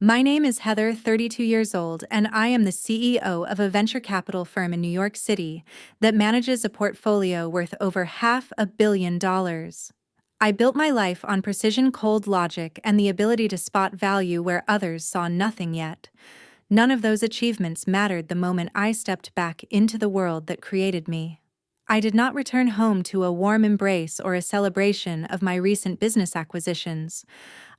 My name is Heather, 32 years old, and I am the CEO of a venture capital firm in New York City that manages a portfolio worth over $500 million. I built my life on precision cold logic and the ability to spot value where others saw nothing yet. None of those achievements mattered the moment I stepped back into the world that created me. I did not return home to a warm embrace or a celebration of my recent business acquisitions.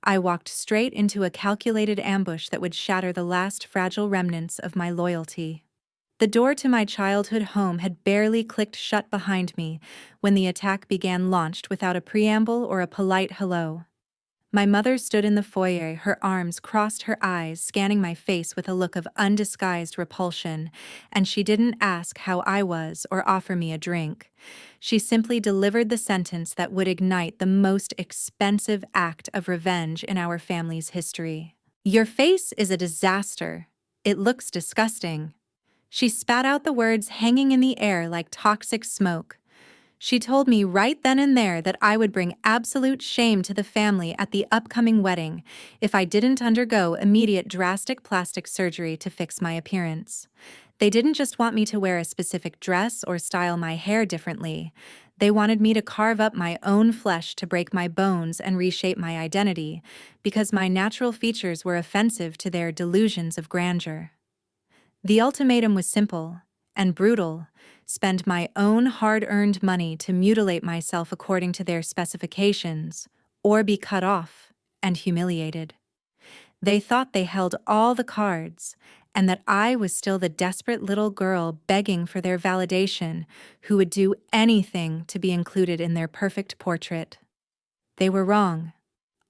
I walked straight into a calculated ambush that would shatter the last fragile remnants of my loyalty. The door to my childhood home had barely clicked shut behind me when the attack began, launched without a preamble or a polite hello. My mother stood in the foyer, her arms crossed, her eyes scanning my face with a look of undisguised repulsion, and she didn't ask how I was or offer me a drink. She simply delivered the sentence that would ignite the most expensive act of revenge in our family's history. "Your face is a disaster. It looks disgusting." She spat out the words hanging in the air like toxic smoke. She told me right then and there that I would bring absolute shame to the family at the upcoming wedding if I didn't undergo immediate drastic plastic surgery to fix my appearance. They didn't just want me to wear a specific dress or style my hair differently. They wanted me to carve up my own flesh to break my bones and reshape my identity, because my natural features were offensive to their delusions of grandeur. The ultimatum was simple and brutal: spend my own hard-earned money to mutilate myself according to their specifications, or be cut off and humiliated. They thought they held all the cards, and that I was still the desperate little girl begging for their validation, who would do anything to be included in their perfect portrait. They were wrong.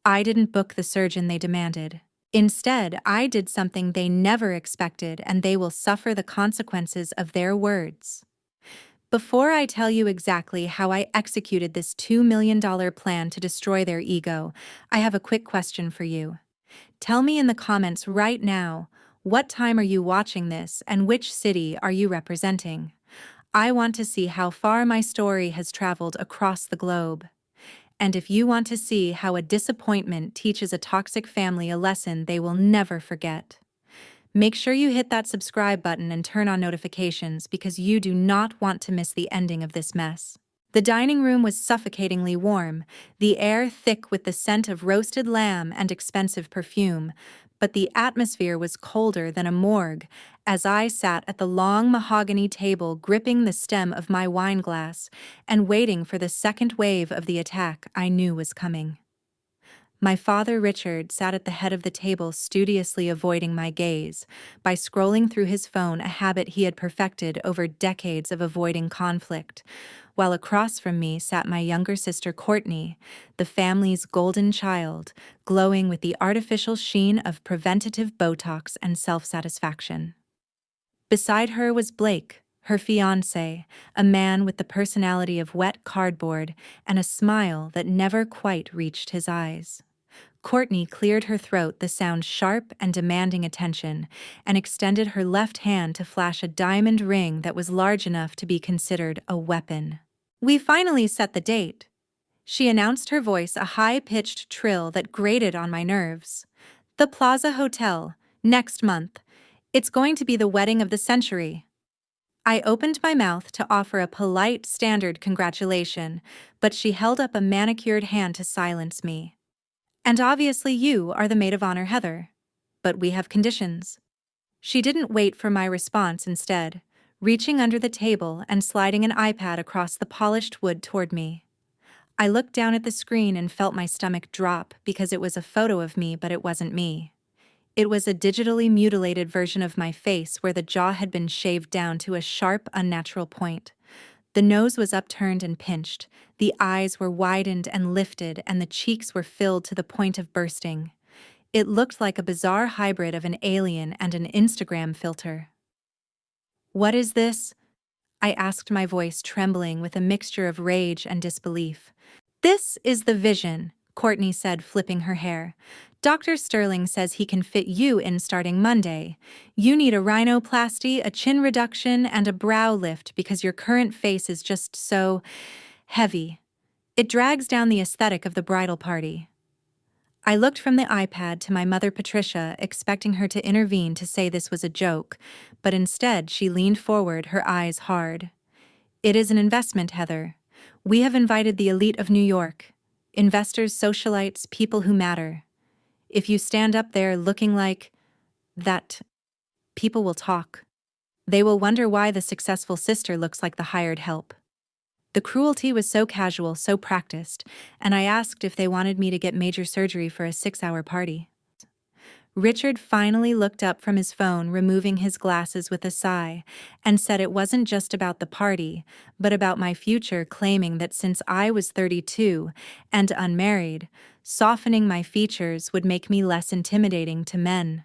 I didn't book the surgeon they demanded. Instead, I did something they never expected, and they will suffer the consequences of their words. Before I tell you exactly how I executed this $2 million plan to destroy their ego, I have a quick question for you. Tell me in the comments right now, what time are you watching this and which city are you representing? I want to see how far my story has traveled across the globe. And if you want to see how a disappointment teaches a toxic family a lesson they will never forget, make sure you hit that subscribe button and turn on notifications, because you do not want to miss the ending of this mess. The dining room was suffocatingly warm, the air thick with the scent of roasted lamb and expensive perfume, but the atmosphere was colder than a morgue as I sat at the long mahogany table, gripping the stem of my wine glass and waiting for the second wave of the attack I knew was coming. My father, Richard, sat at the head of the table, studiously avoiding my gaze by scrolling through his phone, a habit he had perfected over decades of avoiding conflict, while across from me sat my younger sister, Courtney, the family's golden child, glowing with the artificial sheen of preventative Botox and self-satisfaction. Beside her was Blake, her fiancé, a man with the personality of wet cardboard and a smile that never quite reached his eyes. Courtney cleared her throat, the sound sharp and demanding attention, and extended her left hand to flash a diamond ring that was large enough to be considered a weapon. "We finally set the date," she announced, her voice a high-pitched trill that grated on my nerves. "The Plaza Hotel, next month. It's going to be the wedding of the century." I opened my mouth to offer a polite, standard congratulation, but she held up a manicured hand to silence me. "And obviously you are the maid of honor, Heather. But we have conditions." She didn't wait for my response, instead, reaching under the table and sliding an iPad across the polished wood toward me. I looked down at the screen and felt my stomach drop, because it was a photo of me, but it wasn't me. It was a digitally mutilated version of my face, where the jaw had been shaved down to a sharp, unnatural point. The nose was upturned and pinched, the eyes were widened and lifted, and the cheeks were filled to the point of bursting. It looked like a bizarre hybrid of an alien and an Instagram filter. "What is this?" I asked, my voice trembling with a mixture of rage and disbelief. "This is the vision," Courtney said, flipping her hair. "Dr. Sterling says he can fit you in starting Monday. You need a rhinoplasty, a chin reduction, and a brow lift because your current face is just so heavy. It drags down the aesthetic of the bridal party." I looked from the iPad to my mother Patricia, expecting her to intervene to say this was a joke, but instead she leaned forward, her eyes hard. It is an investment, Heather. We have invited the elite of New York. Investors, socialites, people who matter. If you stand up there looking like that, people will talk. They will wonder why the successful sister looks like the hired help. The cruelty was so casual, so practiced, and I asked if they wanted me to get major surgery for a 6-hour party. Richard finally looked up from his phone, removing his glasses with a sigh, and said it wasn't just about the party, but about my future, claiming that since I was 32 and unmarried, softening my features would make me less intimidating to men.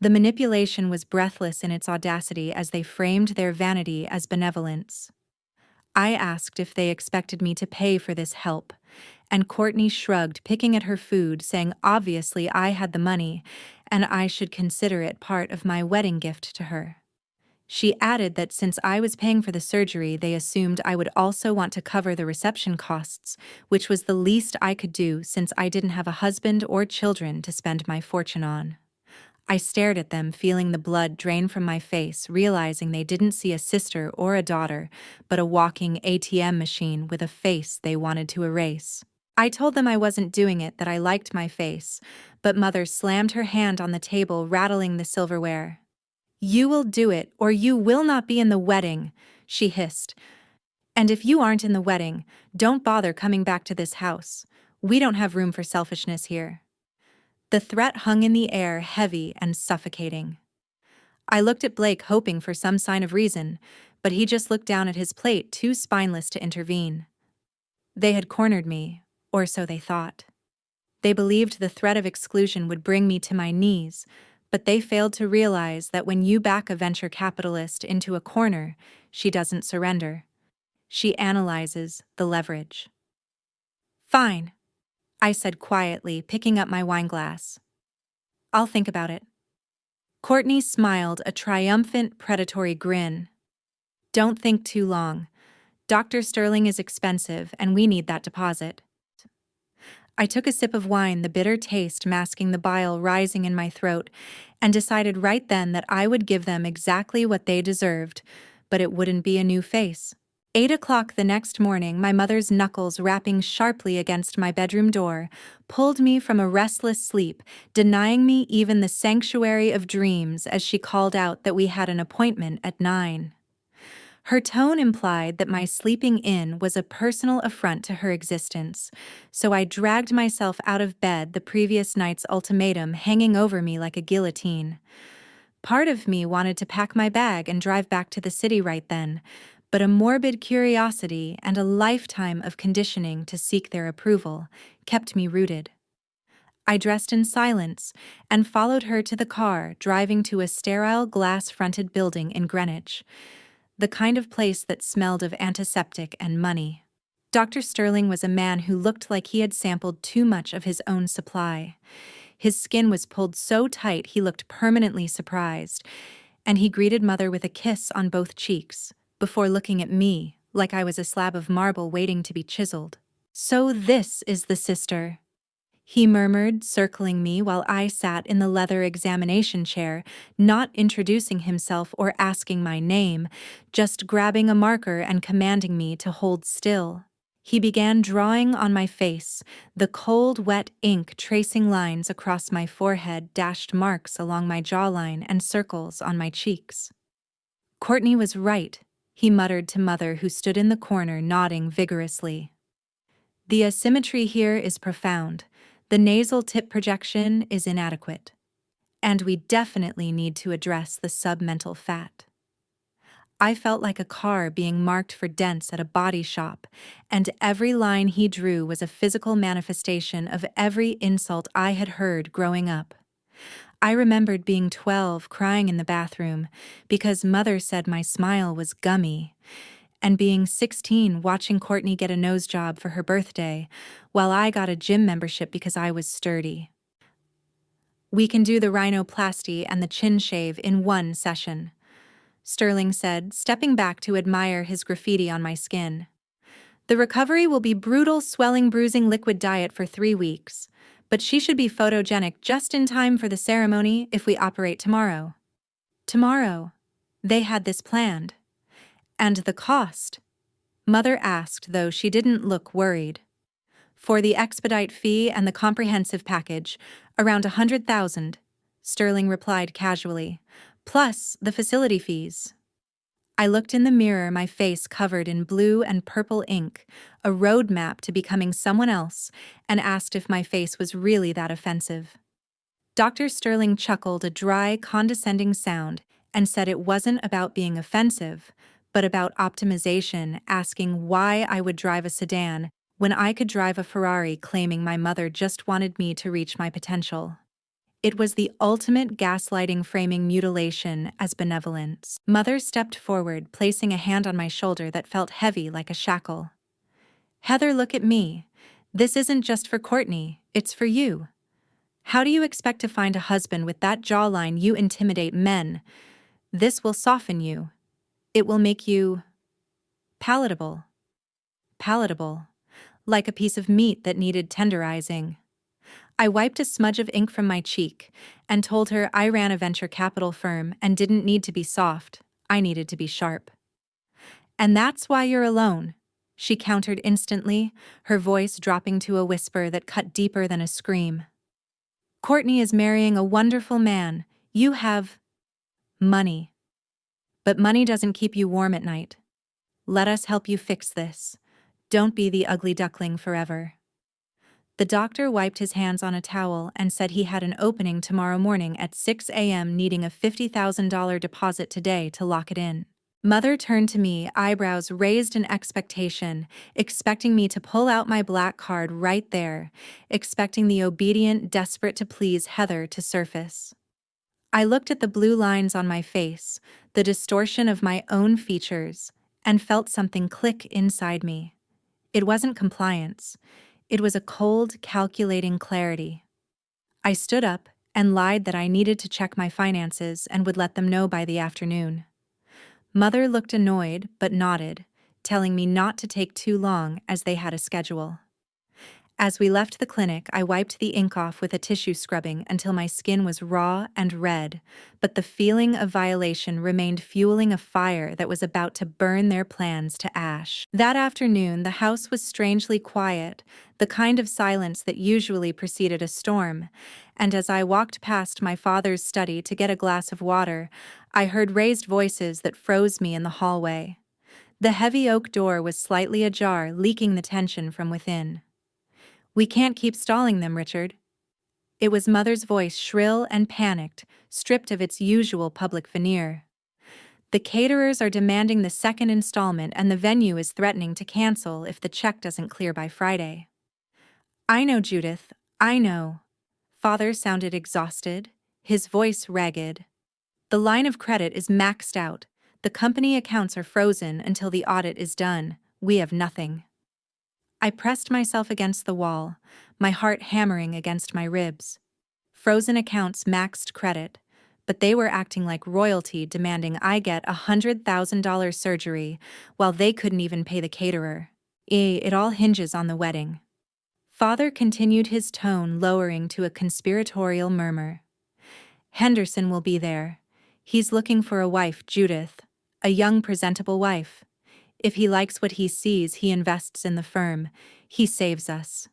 The manipulation was breathless in its audacity as they framed their vanity as benevolence. I asked if they expected me to pay for this help, and Courtney shrugged, picking at her food, saying obviously I had the money, and I should consider it part of my wedding gift to her. She added that since I was paying for the surgery, they assumed I would also want to cover the reception costs, which was the least I could do since I didn't have a husband or children to spend my fortune on. I stared at them, feeling the blood drain from my face, realizing they didn't see a sister or a daughter, but a walking ATM machine with a face they wanted to erase. I told them I wasn't doing it, that I liked my face, but Mother slammed her hand on the table, rattling the silverware. "You will do it, or you will not be in the wedding," she hissed. "And if you aren't in the wedding, don't bother coming back to this house. We don't have room for selfishness here." The threat hung in the air, heavy and suffocating. I looked at Blake, hoping for some sign of reason, but he just looked down at his plate, too spineless to intervene. They had cornered me, or so they thought. They believed the threat of exclusion would bring me to my knees, but they failed to realize that when you back a venture capitalist into a corner, she doesn't surrender. She analyzes the leverage. "Fine," I said quietly, picking up my wineglass. "I'll think about it." Courtney smiled, a triumphant, predatory grin. "Don't think too long. Dr. Sterling is expensive, and we need that deposit." I took a sip of wine, the bitter taste masking the bile rising in my throat, and decided right then that I would give them exactly what they deserved, but it wouldn't be a new face. 8 o'clock the next morning, my mother's knuckles rapping sharply against my bedroom door pulled me from a restless sleep, denying me even the sanctuary of dreams as she called out that we had an appointment at 9. Her tone implied that my sleeping in was a personal affront to her existence, so I dragged myself out of bed, the previous night's ultimatum hanging over me like a guillotine. Part of me wanted to pack my bag and drive back to the city right then, but a morbid curiosity and a lifetime of conditioning to seek their approval kept me rooted. I dressed in silence and followed her to the car, driving to a sterile glass-fronted building in Greenwich, the kind of place that smelled of antiseptic and money. Dr. Sterling was a man who looked like he had sampled too much of his own supply. His skin was pulled so tight he looked permanently surprised, and he greeted Mother with a kiss on both cheeks, before looking at me like I was a slab of marble waiting to be chiseled. "So this is the sister," he murmured, circling me while I sat in the leather examination chair, not introducing himself or asking my name, just grabbing a marker and commanding me to hold still. He began drawing on my face, the cold, wet ink tracing lines across my forehead, dashed marks along my jawline, and circles on my cheeks. "Courtney was right," he muttered to Mother, who stood in the corner nodding vigorously. "The asymmetry here is profound. The nasal tip projection is inadequate. And we definitely need to address the submental fat." I felt like a car being marked for dents at a body shop, and every line he drew was a physical manifestation of every insult I had heard growing up. I remembered being 12, crying in the bathroom because Mother said my smile was gummy, and being 16, watching Courtney get a nose job for her birthday, while I got a gym membership because I was sturdy. "We can do the rhinoplasty and the chin shave in one session," Sterling said, stepping back to admire his graffiti on my skin. "The recovery will be brutal, swelling, bruising liquid diet for 3 weeks. But she should be photogenic just in time for the ceremony if we operate tomorrow. Tomorrow. They had this planned. And the cost? Mother asked, though she didn't look worried. For the expedite fee and the comprehensive package, around 100,000, Sterling replied casually, plus the facility fees. I looked in the mirror, my face covered in blue and purple ink, a roadmap to becoming someone else, and asked if my face was really that offensive. Dr. Sterling chuckled a dry, condescending sound and said it wasn't about being offensive, but about optimization, asking why I would drive a sedan when I could drive a Ferrari, claiming my mother just wanted me to reach my potential. It was the ultimate gaslighting, framing mutilation as benevolence. Mother stepped forward, placing a hand on my shoulder that felt heavy like a shackle. Heather, look at me. This isn't just for Courtney, it's for you. How do you expect to find a husband with that jawline? You intimidate men. This will soften you. It will make you palatable. Palatable. Like a piece of meat that needed tenderizing. I wiped a smudge of ink from my cheek and told her I ran a venture capital firm and didn't need to be soft, I needed to be sharp. And that's why you're alone, she countered instantly, her voice dropping to a whisper that cut deeper than a scream. Courtney is marrying a wonderful man. You have money. But money doesn't keep you warm at night. Let us help you fix this. Don't be the ugly duckling forever. The doctor wiped his hands on a towel and said he had an opening tomorrow morning at 6 a.m., needing a $50,000 deposit today to lock it in. Mother turned to me, eyebrows raised in expectation, expecting me to pull out my black card right there, expecting the obedient, desperate to please Heather to surface. I looked at the blue lines on my face, the distortion of my own features, and felt something click inside me. It wasn't compliance. It was a cold, calculating clarity. I stood up and lied that I needed to check my finances and would let them know by the afternoon. Mother looked annoyed but nodded, telling me not to take too long as they had a schedule. As we left the clinic, I wiped the ink off with a tissue scrubbing until my skin was raw and red, but the feeling of violation remained, fueling a fire that was about to burn their plans to ash. That afternoon, the house was strangely quiet, the kind of silence that usually preceded a storm, and as I walked past my father's study to get a glass of water, I heard raised voices that froze me in the hallway. The heavy oak door was slightly ajar, leaking the tension from within. We can't keep stalling them, Richard. It was Mother's voice, shrill and panicked, stripped of its usual public veneer. The caterers are demanding the second installment and the venue is threatening to cancel if the check doesn't clear by Friday. I know, Judith, I know. Father sounded exhausted, his voice ragged. The line of credit is maxed out. The company accounts are frozen until the audit is done. We have nothing. I pressed myself against the wall, my heart hammering against my ribs. Frozen accounts, maxed credit, but they were acting like royalty, demanding I get a $100,000 surgery while they couldn't even pay the caterer. It all hinges on the wedding. Father continued, his tone lowering to a conspiratorial murmur. Henderson will be there. He's looking for a wife, Judith, a young, presentable wife. If he likes what he sees, he invests in the firm. He saves us.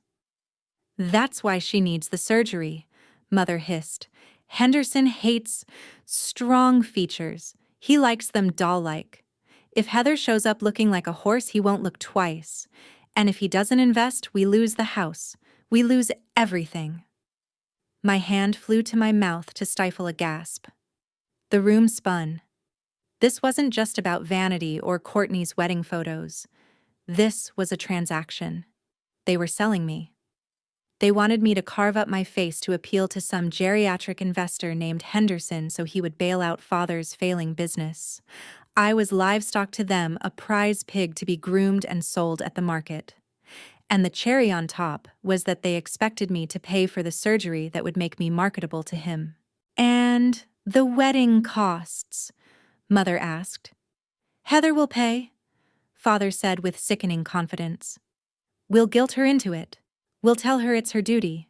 That's why she needs the surgery, Mother hissed. Henderson hates strong features. He likes them doll-like. If Heather shows up looking like a horse, he won't look twice. And if he doesn't invest, we lose the house. We lose everything. My hand flew to my mouth to stifle a gasp. The room spun. This wasn't just about vanity or Courtney's wedding photos. This was a transaction. They were selling me. They wanted me to carve up my face to appeal to some geriatric investor named Henderson so he would bail out Father's failing business. I was livestock to them, a prize pig to be groomed and sold at the market. And the cherry on top was that they expected me to pay for the surgery that would make me marketable to him. And the wedding costs, Mother asked. Heather will pay, Father said with sickening confidence. We'll guilt her into it. We'll tell her it's her duty.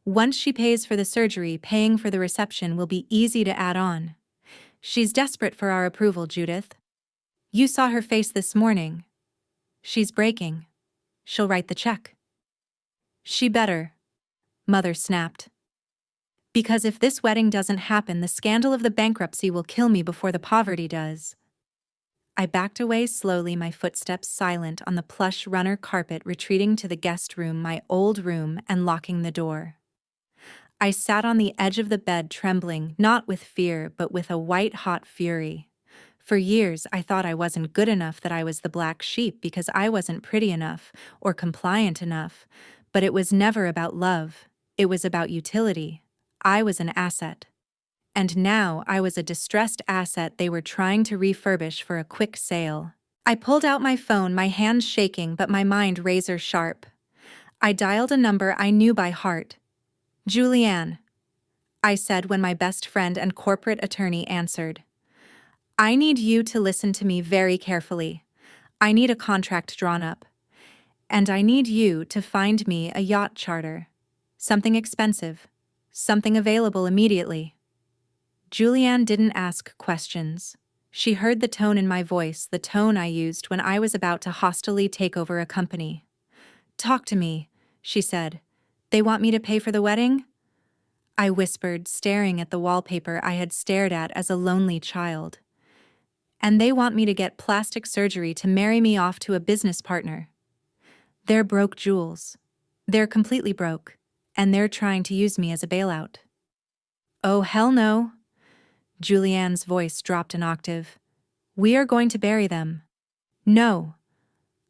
Once she pays for the surgery, paying for the reception will be easy to add on. She's desperate for our approval, Judith. You saw her face this morning. She's breaking. She'll write the check. She better, Mother snapped. Because if this wedding doesn't happen, the scandal of the bankruptcy will kill me before the poverty does. I backed away slowly, my footsteps silent on the plush runner carpet, retreating to the guest room, my old room, and locking the door. I sat on the edge of the bed, trembling, not with fear, but with a white-hot fury. For years, I thought I wasn't good enough, that I was the black sheep because I wasn't pretty enough or compliant enough. But it was never about love. It was about utility. I was an asset. And now I was a distressed asset they were trying to refurbish for a quick sale. I pulled out my phone, my hands shaking but my mind razor sharp. I dialed a number I knew by heart. Julianne, I said when my best friend and corporate attorney answered. I need you to listen to me very carefully. I need a contract drawn up. And I need you to find me a yacht charter. Something expensive. Something available immediately. Julianne didn't ask questions. She heard the tone in my voice, the tone I used when I was about to hostilely take over a company. Talk to me, she said. They want me to pay for the wedding? I whispered, staring at the wallpaper I had stared at as a lonely child. And they want me to get plastic surgery to marry me off to a business partner. They're broke, Jules. They're completely broke, and they're trying to use me as a bailout. Oh, hell no. Julianne's voice dropped an octave. We are going to bury them. No,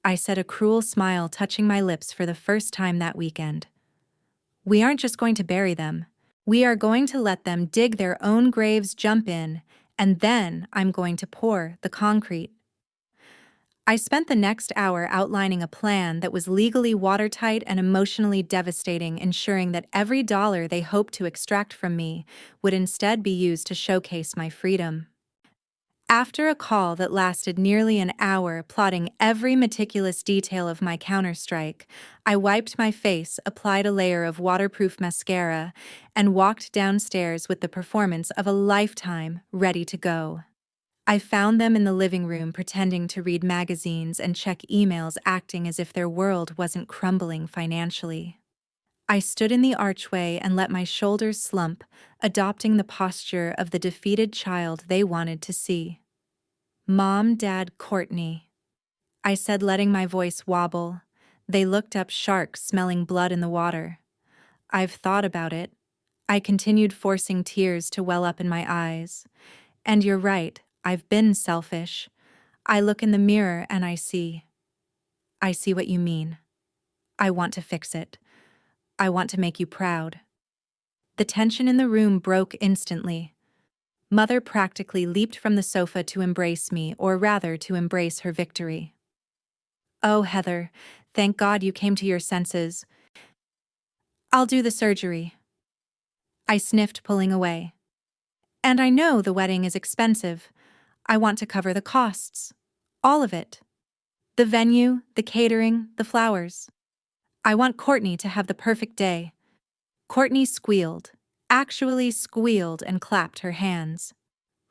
I said, a cruel smile touching my lips for the first time that weekend. We aren't just going to bury them. We are going to let them dig their own graves, jump in, and then I'm going to pour the concrete. I spent the next hour outlining a plan that was legally watertight and emotionally devastating, ensuring that every dollar they hoped to extract from me would instead be used to showcase my freedom. After a call that lasted nearly an hour, plotting every meticulous detail of my counterstrike, I wiped my face, applied a layer of waterproof mascara, and walked downstairs with the performance of a lifetime ready to go. I found them in the living room, pretending to read magazines and check emails, acting as if their world wasn't crumbling financially. I stood in the archway and let my shoulders slump, adopting the posture of the defeated child they wanted to see. Mom, Dad, Courtney, I said, letting my voice wobble. They looked up, sharks smelling blood in the water. I've thought about it. I continued, forcing tears to well up in my eyes. And you're right, I've been selfish. I look in the mirror and I see what you mean. I want to fix it. I want to make you proud. The tension in the room broke instantly. Mother practically leaped from the sofa to embrace me, or rather to embrace her victory. Oh, Heather, thank God you came to your senses. I'll do the surgery. I sniffed, pulling away. And I know the wedding is expensive. I want to cover the costs. All of it. The venue, the catering, the flowers. I want Courtney to have the perfect day. Courtney squealed, actually squealed, and clapped her hands.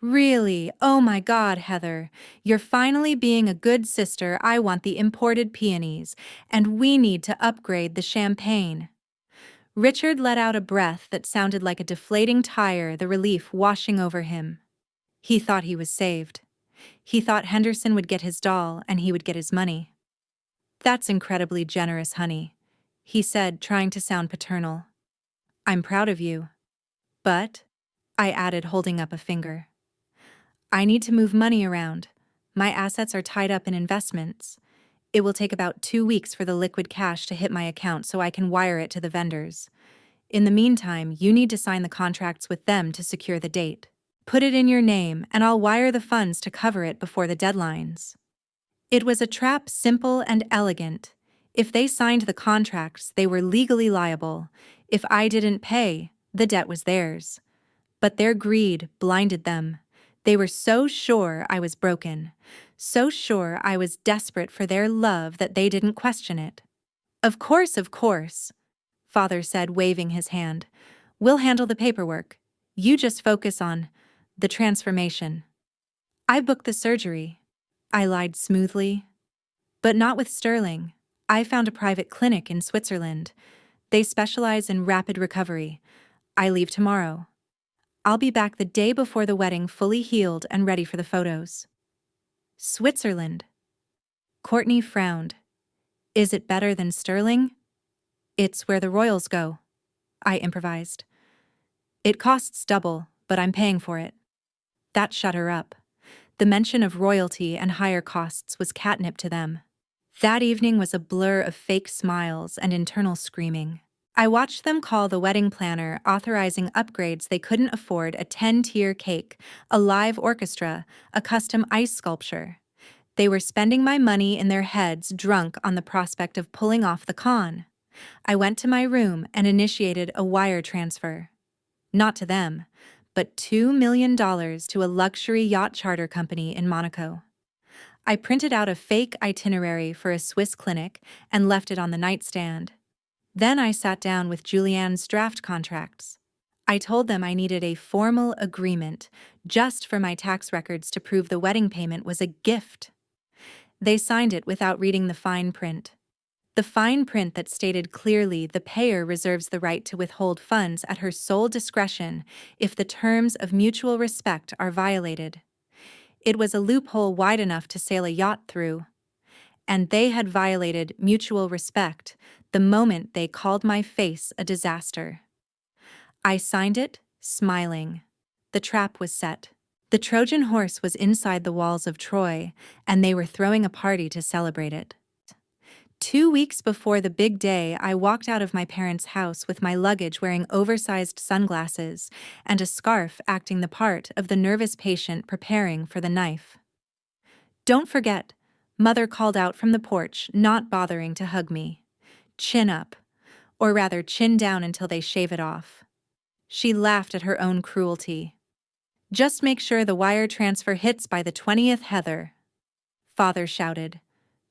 Really? Oh my God, Heather. You're finally being a good sister. I want the imported peonies, and we need to upgrade the champagne. Richard let out a breath that sounded like a deflating tire, the relief washing over him. He thought he was saved. He thought Henderson would get his doll and he would get his money. That's incredibly generous, honey, he said, trying to sound paternal. I'm proud of you. But, I added, holding up a finger, I need to move money around. My assets are tied up in investments. It will take about 2 weeks for the liquid cash to hit my account so I can wire it to the vendors. In the meantime, you need to sign the contracts with them to secure the date. Put it in your name, and I'll wire the funds to cover it before the deadlines. It was a trap, simple and elegant. If they signed the contracts, they were legally liable. If I didn't pay, the debt was theirs. But their greed blinded them. They were so sure I was broken, so sure I was desperate for their love that they didn't question it. Of course, of course. Father said, waving his hand. We'll handle the paperwork. You just focus on the transformation. I booked the surgery. I lied smoothly. But not with Sterling. I found a private clinic in Switzerland. They specialize in rapid recovery. I leave tomorrow. I'll be back the day before the wedding, fully healed and ready for the photos. Switzerland. Courtney frowned. Is it better than Sterling? It's where the royals go, I improvised. It costs double, but I'm paying for it. That shut her up. The mention of royalty and higher costs was catnip to them. That evening was a blur of fake smiles and internal screaming. I watched them call the wedding planner, authorizing upgrades they couldn't afford: a 10-tier cake, a live orchestra, a custom ice sculpture. They were spending my money in their heads, drunk on the prospect of pulling off the con. I went to my room and initiated a wire transfer. Not to them, but $2 million to a luxury yacht charter company in Monaco. I printed out a fake itinerary for a Swiss clinic and left it on the nightstand. Then I sat down with Julianne's draft contracts. I told them I needed a formal agreement just for my tax records to prove the wedding payment was a gift. They signed it without reading the fine print. The fine print that stated clearly the payer reserves the right to withhold funds at her sole discretion if the terms of mutual respect are violated. It was a loophole wide enough to sail a yacht through. And they had violated mutual respect the moment they called my face a disaster. I signed it, smiling. The trap was set. The Trojan horse was inside the walls of Troy, and they were throwing a party to celebrate it. 2 weeks before the big day, I walked out of my parents' house with my luggage, wearing oversized sunglasses and a scarf, acting the part of the nervous patient preparing for the knife. Don't forget, Mother called out from the porch, not bothering to hug me. Chin up, or rather chin down until they shave it off. She laughed at her own cruelty. Just make sure the wire transfer hits by the 20th, Heather. Father shouted.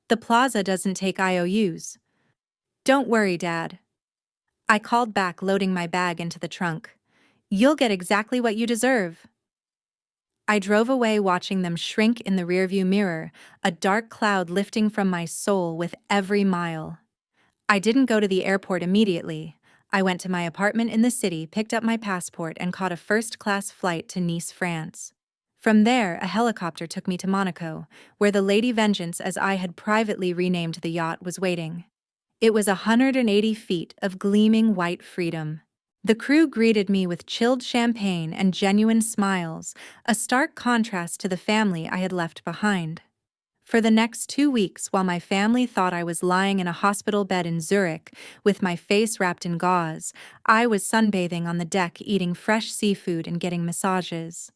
The plaza doesn't take IOUs. Don't worry, Dad. I called back, loading my bag into the trunk. You'll get exactly what you deserve. I drove away, watching them shrink in the rearview mirror, a dark cloud lifting from my soul with every mile. I didn't go to the airport immediately. I went to my apartment in the city, picked up my passport, and caught a first-class flight to Nice, France. From there, a helicopter took me to Monaco, where the Lady Vengeance, as I had privately renamed the yacht, was waiting. It was 180 feet of gleaming white freedom. The crew greeted me with chilled champagne and genuine smiles, a stark contrast to the family I had left behind. For the next 2 weeks, while my family thought I was lying in a hospital bed in Zurich with my face wrapped in gauze, I was sunbathing on the deck, eating fresh seafood and getting massages.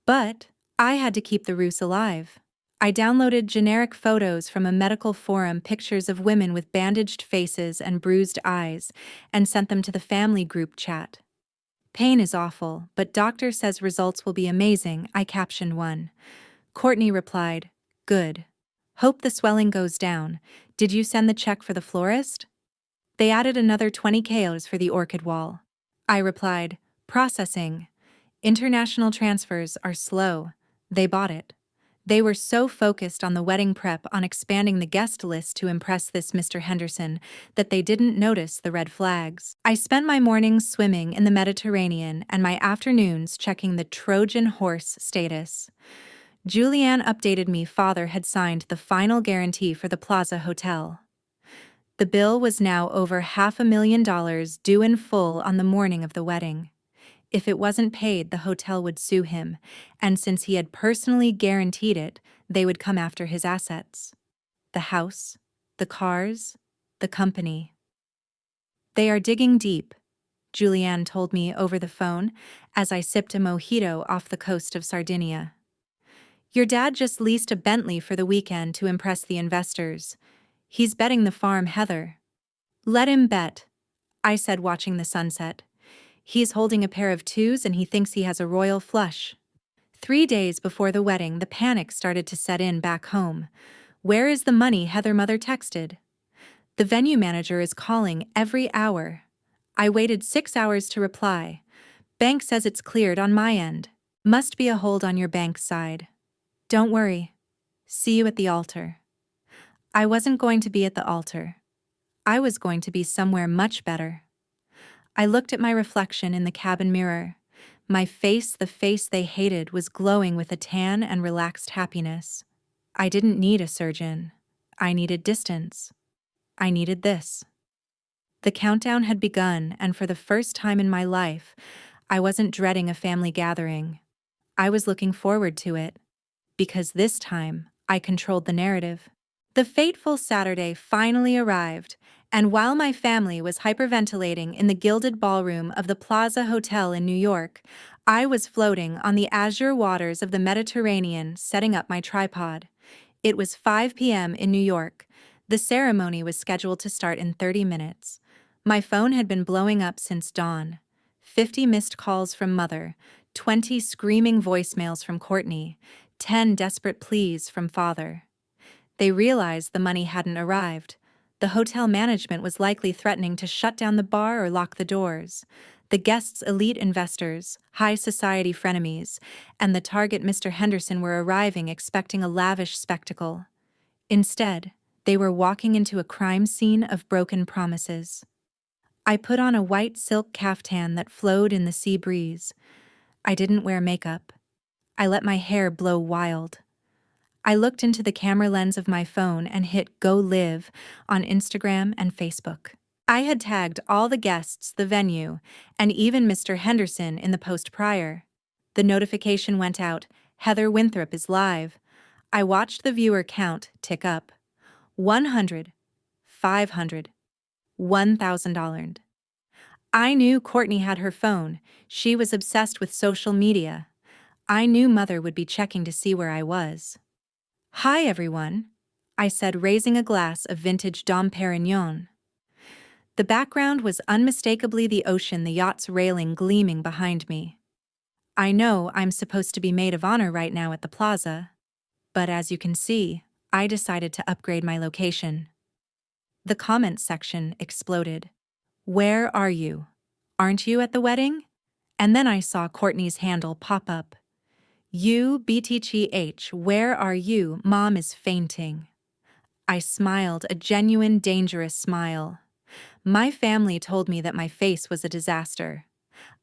But I had to keep the ruse alive. I downloaded generic photos from a medical forum, pictures of women with bandaged faces and bruised eyes, and sent them to the family group chat. Pain is awful, but doctor says results will be amazing, I captioned one. Courtney replied, good. Hope the swelling goes down. Did you send the check for the florist? They added another 20K for the orchid wall. I replied, processing. International transfers are slow. They bought it. They were so focused on the wedding prep, on expanding the guest list to impress this Mr. Henderson, that they didn't notice the red flags. I spent my mornings swimming in the Mediterranean and my afternoons checking the Trojan horse status. Julianne updated me Father had signed the final guarantee for the Plaza Hotel. The bill was now over $500,000 due in full on the morning of the wedding. If it wasn't paid, the hotel would sue him, and since he had personally guaranteed it, they would come after his assets. The house, the cars, the company. They are digging deep, Julianne told me over the phone as I sipped a mojito off the coast of Sardinia. Your dad just leased a Bentley for the weekend to impress the investors. He's betting the farm, Heather. Let him bet, I said, watching the sunset. He's holding a pair of twos and he thinks he has a royal flush. 3 days before the wedding, the panic started to set in back home. Where is the money? Heather mother texted. The venue manager is calling every hour. I waited 6 hours to reply. Bank says it's cleared on my end. Must be a hold on your bank's side. Don't worry. See you at the altar. I wasn't going to be at the altar. I was going to be somewhere much better. I looked at my reflection in the cabin mirror. My face, the face they hated, was glowing with a tan and relaxed happiness. I didn't need a surgeon. I needed distance. I needed this. The countdown had begun, and for the first time in my life, I wasn't dreading a family gathering. I was looking forward to it, because this time, I controlled the narrative. The fateful Saturday finally arrived, and while my family was hyperventilating in the gilded ballroom of the Plaza Hotel in New York, I was floating on the azure waters of the Mediterranean setting up my tripod. It was 5 p.m. in New York. The ceremony was scheduled to start in 30 minutes. My phone had been blowing up since dawn. 50 missed calls from Mother, 20 screaming voicemails from Courtney, 10 desperate pleas from Father. They realized the money hadn't arrived. The hotel management was likely threatening to shut down the bar or lock the doors. The guests' elite investors, high society frenemies, and the target Mr. Henderson were arriving expecting a lavish spectacle. Instead, they were walking into a crime scene of broken promises. I put on a white silk caftan that flowed in the sea breeze. I didn't wear makeup. I let my hair blow wild. I looked into the camera lens of my phone and hit Go Live on Instagram and Facebook. I had tagged all the guests, the venue, and even Mr. Henderson in the post prior. The notification went out, Heather Winthrop is live. I watched the viewer count tick up. 100, 500, $1,000. I knew Courtney had her phone. She was obsessed with social media. I knew Mother would be checking to see where I was. Hi, everyone, I said, raising a glass of vintage Dom Perignon. The background was unmistakably the ocean, the yacht's railing gleaming behind me. I know I'm supposed to be maid of honor right now at the plaza, but as you can see, I decided to upgrade my location. The comments section exploded. Where are you? Aren't you at the wedding? And then I saw Courtney's handle pop up. You, BTCH, where are you? Mom is fainting. I smiled, a genuine, dangerous smile. My family told me that my face was a disaster.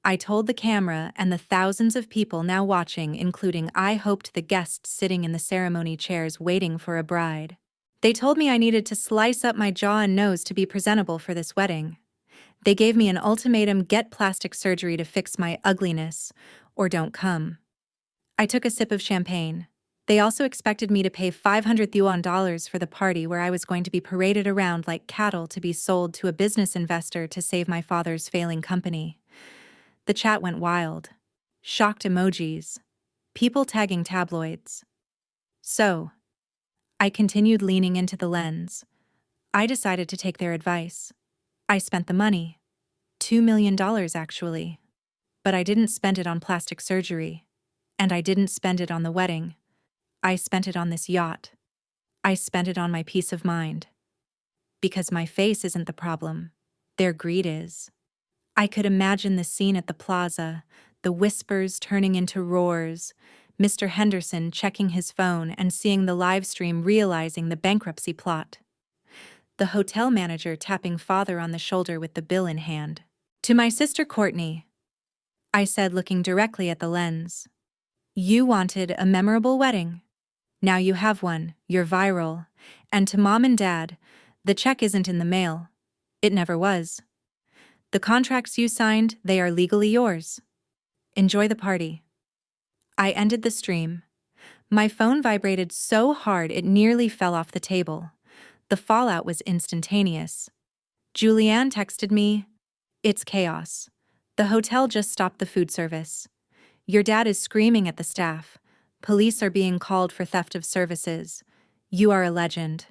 I told the camera and the thousands of people now watching, including I hoped the guests sitting in the ceremony chairs waiting for a bride. They told me I needed to slice up my jaw and nose to be presentable for this wedding. They gave me an ultimatum: get plastic surgery to fix my ugliness, or don't come. I took a sip of champagne. They also expected me to pay $500,000 for the party where I was going to be paraded around like cattle to be sold to a business investor to save my father's failing company. The chat went wild. Shocked emojis. People tagging tabloids. So, I continued leaning into the lens. I decided to take their advice. I spent the money. $2 million actually. But I didn't spend it on plastic surgery. And I didn't spend it on the wedding. I spent it on this yacht. I spent it on my peace of mind. Because my face isn't the problem. Their greed is. I could imagine the scene at the plaza, the whispers turning into roars, Mr. Henderson checking his phone and seeing the live stream, realizing the bankruptcy plot. The hotel manager tapping Father on the shoulder with the bill in hand. To my sister Courtney, I said, looking directly at the lens. You wanted a memorable wedding. Now you have one, you're viral. And to Mom and Dad, the check isn't in the mail. It never was. The contracts you signed, they are legally yours. Enjoy the party. I ended the stream. My phone vibrated so hard it nearly fell off the table. The fallout was instantaneous. Julianne texted me, "It's chaos. The hotel just stopped the food service. Your dad is screaming at the staff. Police are being called for theft of services. You are a legend."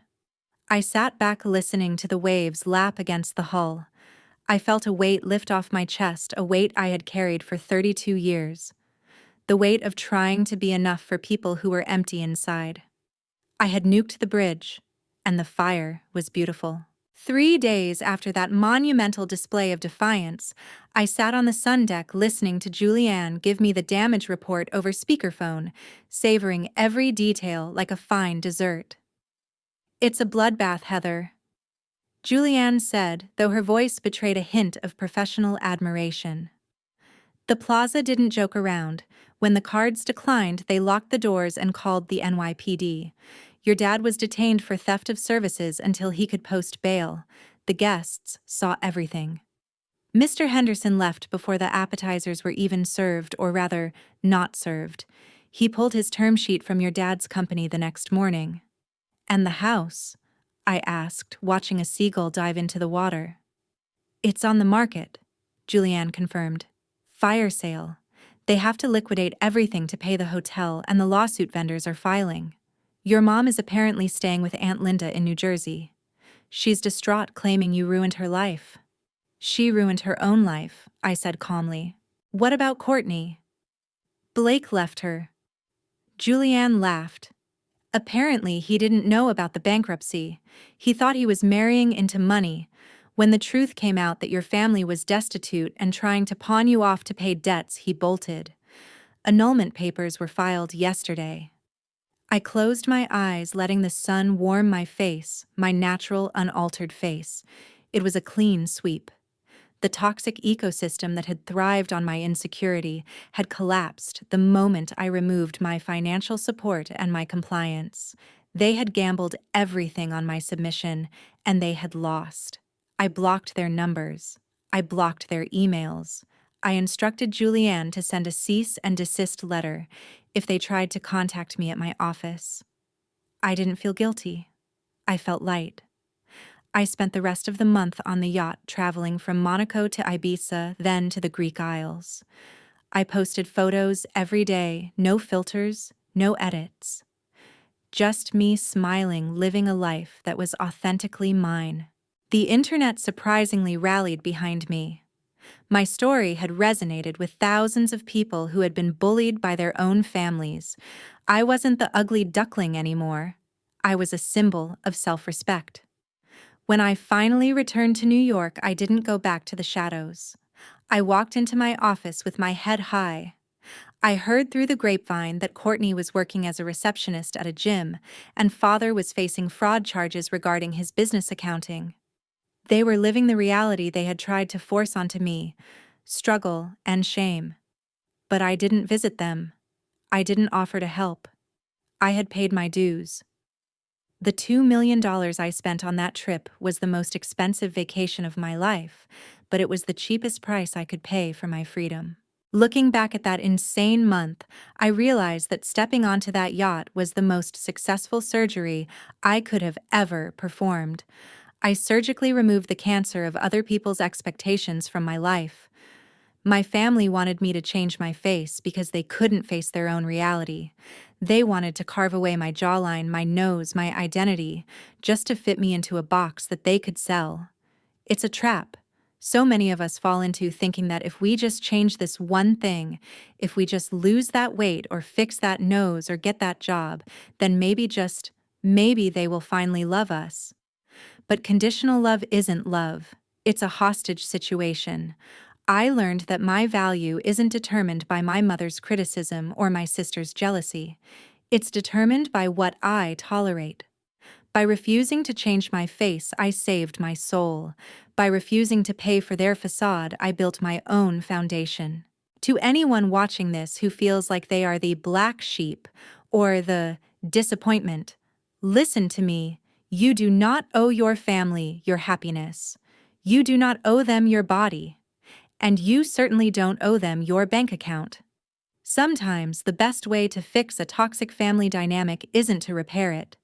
I sat back listening to the waves lap against the hull. I felt a weight lift off my chest, a weight I had carried for 32 years. The weight of trying to be enough for people who were empty inside. I had nuked the bridge, and the fire was beautiful. 3 days after that monumental display of defiance, I sat on the sun deck listening to Julianne give me the damage report over speakerphone, savoring every detail like a fine dessert. "It's a bloodbath, Heather," Julianne said, though her voice betrayed a hint of professional admiration. The plaza didn't joke around. When the cards declined, they locked the doors and called the NYPD. Your dad was detained for theft of services until he could post bail. The guests saw everything. Mr. Henderson left before the appetizers were even served, or rather, not served. He pulled his term sheet from your dad's company the next morning. "And the house?" I asked, watching a seagull dive into the water. "It's on the market," Julianne confirmed. "Fire sale. They have to liquidate everything to pay the hotel, and the lawsuit vendors are filing. Your mom is apparently staying with Aunt Linda in New Jersey. She's distraught, claiming you ruined her life." "She ruined her own life," I said calmly. "What about Courtney?" "Blake left her." Julianne laughed. "Apparently he didn't know about the bankruptcy. He thought he was marrying into money. When the truth came out that your family was destitute and trying to pawn you off to pay debts, he bolted. Annulment papers were filed yesterday." I closed my eyes, letting the sun warm my face, my natural, unaltered face. It was a clean sweep. The toxic ecosystem that had thrived on my insecurity had collapsed the moment I removed my financial support and my compliance. They had gambled everything on my submission, and they had lost. I blocked their numbers. I blocked their emails. I instructed Julianne to send a cease and desist letter if they tried to contact me at my office. I didn't feel guilty. I felt light. I spent the rest of the month on the yacht, traveling from Monaco to Ibiza, then to the Greek Isles. I posted photos every day, no filters, no edits. Just me smiling, living a life that was authentically mine. The internet surprisingly rallied behind me. My story had resonated with thousands of people who had been bullied by their own families. I wasn't the ugly duckling anymore. I was a symbol of self-respect. When I finally returned to New York, I didn't go back to the shadows. I walked into my office with my head high. I heard through the grapevine that Courtney was working as a receptionist at a gym, and father was facing fraud charges regarding his business accounting. They were living the reality they had tried to force onto me, struggle and shame. But I didn't visit them. I didn't offer to help. I had paid my dues. The $2 million I spent on that trip was the most expensive vacation of my life, but it was the cheapest price I could pay for my freedom. Looking back at that insane month, I realized that stepping onto that yacht was the most successful surgery I could have ever performed. I surgically removed the cancer of other people's expectations from my life. My family wanted me to change my face because they couldn't face their own reality. They wanted to carve away my jawline, my nose, my identity, just to fit me into a box that they could sell. It's a trap. So many of us fall into thinking that if we just change this one thing, if we just lose that weight or fix that nose or get that job, then maybe they will finally love us. But conditional love isn't love. It's a hostage situation. I learned that my value isn't determined by my mother's criticism or my sister's jealousy. It's determined by what I tolerate. By refusing to change my face, I saved my soul. By refusing to pay for their facade, I built my own foundation. To anyone watching this who feels like they are the black sheep or the disappointment, listen to me. You do not owe your family your happiness. You do not owe them your body. And you certainly don't owe them your bank account. Sometimes the best way to fix a toxic family dynamic isn't to repair it.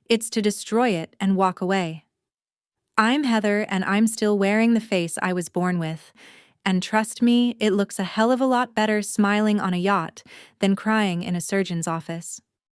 It's to destroy it and walk away. I'm Heather, and I'm still wearing the face I was born with. And trust me, it looks a hell of a lot better smiling on a yacht than crying in a surgeon's office.